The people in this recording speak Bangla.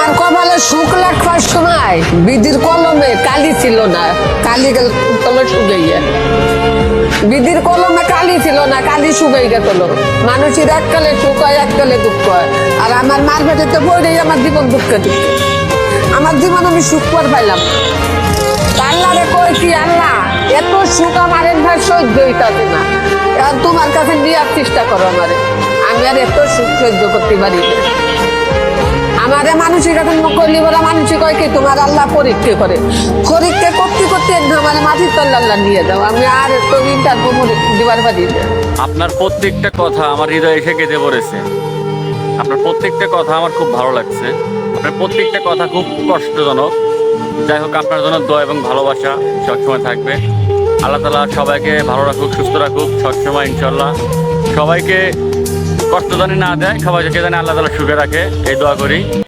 আমার কপালে সুখ লাগবার সময় বিধির কলমে কালি ছিল না, কালি গেল তলে শুকাইয়া। বিধির কলমে কালি ছিল না, কালি শুকাই গেল। মানুষের এককালে সুখ হয়, এককালে দুঃখ হয়। আর আমার মার পেটেতে পড়েই আমার জীবন দুঃখে দুঃখে। আমার জীবন আমি সুখ করে পাইলাম। আল্লাহরে কই কি আল্লাহ এত সুখ আমার ভাই সহ্য হইতাছে না, এখন তোমার কাছে নেওয়ার চেষ্টা করো আমারে। আমি আর এত সুখ সহ্য করতে পারি না। আমারে মানুষের কাছে করলি বলে মানুষই কয় কি তোমার আল্লাহ পরীক্ষা করে, পরীক্ষা করতে করতে আমার মাটির তল্লা আল্লাহ নিয়ে যাও। আমি আর তো ইন্টারভিউ দিবার পারি না। আপনার প্রত্যেকটা কথা আমার হৃদয়ে এসে গেঁথে পড়েছে। আপনার প্রত্যেকটা কথা আমার খুব ভালো লাগছে। আপনার প্রত্যেকটা কথা খুব কষ্টজনক। যাই হোক, আপনার জন্য দোয়া এবং ভালোবাসা সবসময় থাকবে। আল্লাহ তাআলা সবাইকে ভালো রাখুক, সুস্থ রাখুক সবসময় ইনশাল্লাহ। সবাইকে কষ্ট জানি না দেয়, সবাইকে জানি আল্লাহ তাআলা সুখে রাখে, এই দোয়া করি।